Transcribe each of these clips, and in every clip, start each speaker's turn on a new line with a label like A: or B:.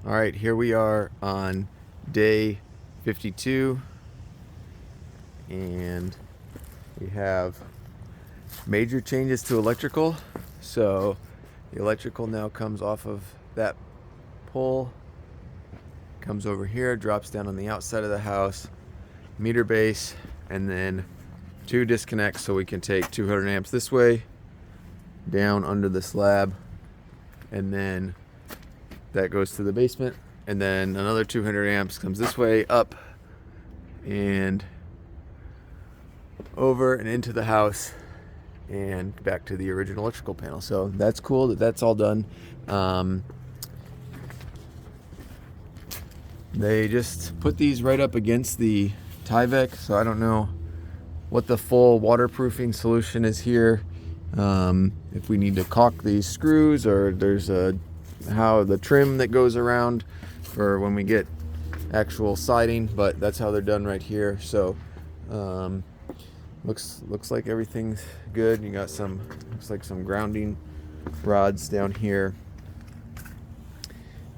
A: All right, here we are on day 52, and we have major changes to electrical. So the electrical now comes off of that pole, comes over here, drops down on the outside of the house, meter base, and then two disconnects so we can take 200 amps this way, down under the slab, and then that goes to the basement, and then another 200 amps comes this way up and over and into the house and back to the original electrical panel. So that's cool that that's all done. They just put these right up against the Tyvek, so I don't know what the full waterproofing solution is here. If we need to caulk these screws, or there's how the trim that goes around for when we get actual siding, but that's how they're done right here. So looks like everything's good. You got some, looks like some grounding rods down here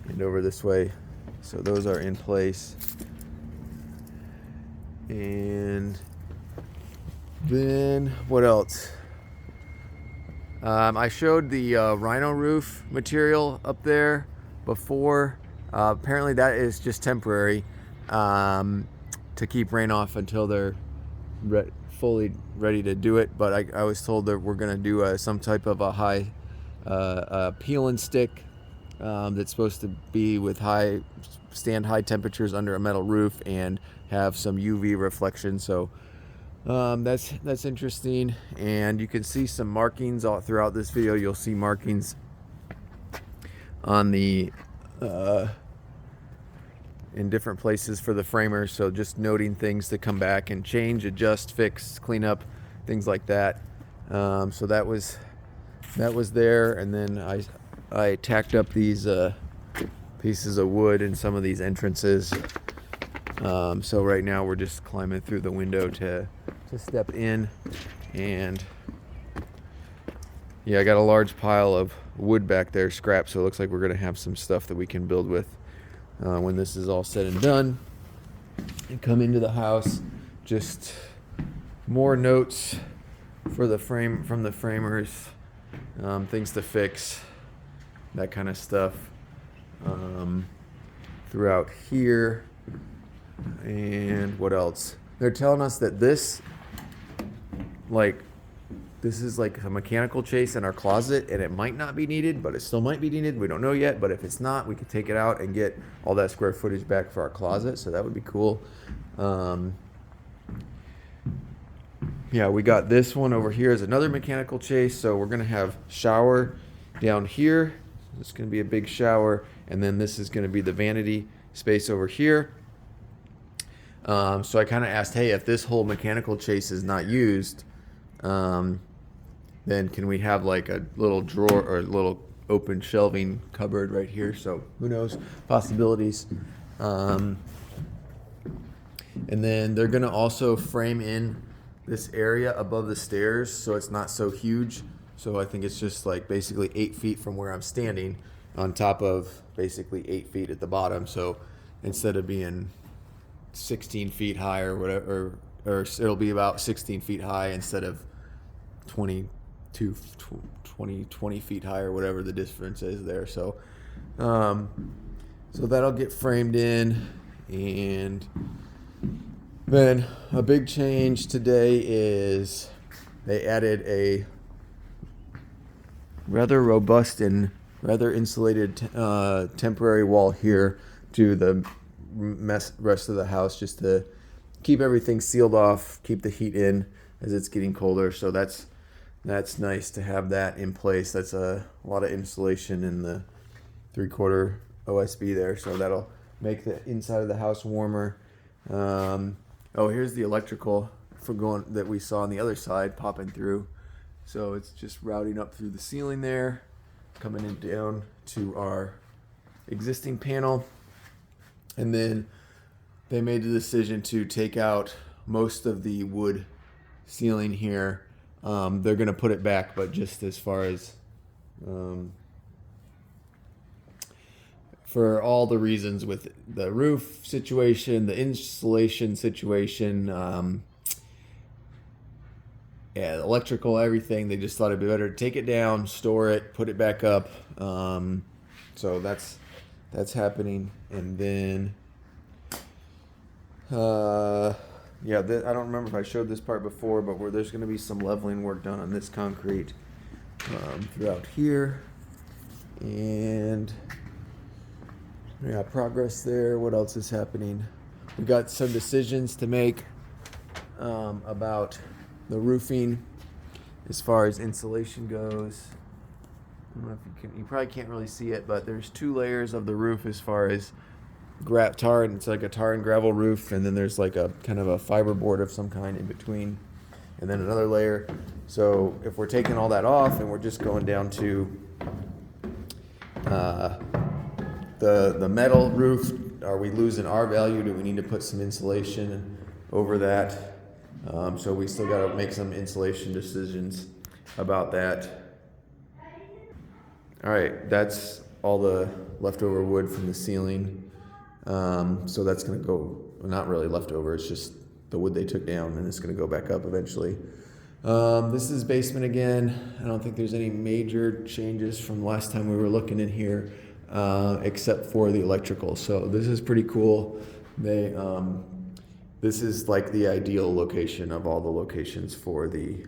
A: and over this way, so those are in place. And then what else? I showed the Rhino roof material up there before. Apparently that is just temporary, to keep rain off until they're fully ready to do it. But I was told that we're going to do some type of a high peel and stick that's supposed to be with stand high temperatures under a metal roof and have some UV reflection. So that's interesting, and you can see some markings all throughout this video. You'll see markings on the in different places for the framers, so just noting things to come back and change, adjust, fix, clean up, things like that. So that was there, and then I tacked up these pieces of wood in some of these entrances. So right now we're just climbing through the window to step in, and yeah, I got a large pile of wood back there, scrap, so it looks like we're gonna have some stuff that we can build with when this is all said and done. And come into the house, just more notes for the from the framers, things to fix, that kind of stuff throughout here. And what else? They're telling us that this is like a mechanical chase in our closet, and it might not be needed, but it still might be needed. We don't know yet, but if it's not, we could take it out and get all that square footage back for our closet, so that would be cool. Yeah, we got this one over here as another mechanical chase, so we're gonna have shower down here. It's gonna be a big shower, and then this is gonna be the vanity space over here. So I kind of asked, hey, if this whole mechanical chase is not used, then can we have like a little drawer or a little open shelving cupboard right here? So who knows, possibilities. And then they're gonna also frame in this area above the stairs so it's not so huge. So I think it's just like basically 8 feet from where I'm standing on top of basically 8 feet at the bottom. So instead of being 16 feet high or whatever, or it'll be about 16 feet high instead of 20 feet high or whatever the difference is there. So so that'll get framed in. And then a big change today is they added a rather robust and rather insulated temporary wall here to the rest of the house, just to keep everything sealed off, keep the heat in as it's getting colder. So that's nice to have that in place. That's a lot of insulation in the 3/4 OSB there, so that'll make the inside of the house warmer. Oh, here's the electrical that we saw on the other side popping through. So it's just routing up through the ceiling there, coming in down to our existing panel. And then they made the decision to take out most of the wood ceiling here. They're going to put it back, but just as far as for all the reasons with the roof situation, the insulation situation, yeah, electrical, everything. They just thought it'd be better to take it down, store it, put it back up. So that's happening, and then yeah, I don't remember if I showed this part before, but where there's going to be some leveling work done on this concrete throughout here, and yeah, progress there. What else is happening? We got some decisions to make about the roofing as far as insulation goes. I don't know if you probably can't really see it, but there's 2 layers of the roof as far as tar, and it's like a tar and gravel roof, and then there's like a kind of a fiberboard of some kind in between, and then another layer. So if we're taking all that off and we're just going down to the metal roof, are we losing our value? Do we need to put some insulation over that? So we still got to make some insulation decisions about that. All right, that's all the leftover wood from the ceiling. So that's going to go, not really leftover, it's just the wood they took down, and it's going to go back up eventually. This is basement again. I don't think there's any major changes from last time we were looking in here, except for the electrical. So this is pretty cool. This is like the ideal location of all the locations for the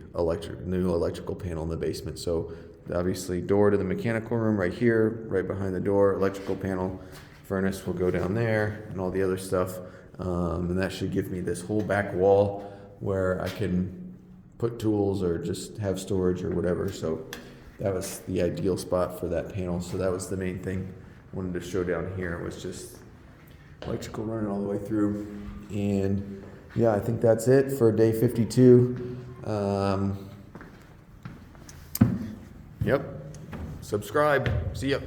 A: new electrical panel in the basement. So obviously door to the mechanical room right here, right behind the door, electrical panel, furnace will go down there, and all the other stuff. And that should give me this whole back wall where I can put tools or just have storage or whatever. So that was the ideal spot for that panel. So that was the main thing I wanted to show down here, was just electrical running all the way through. And yeah, I think that's it for day 52. Yep. Subscribe. See ya.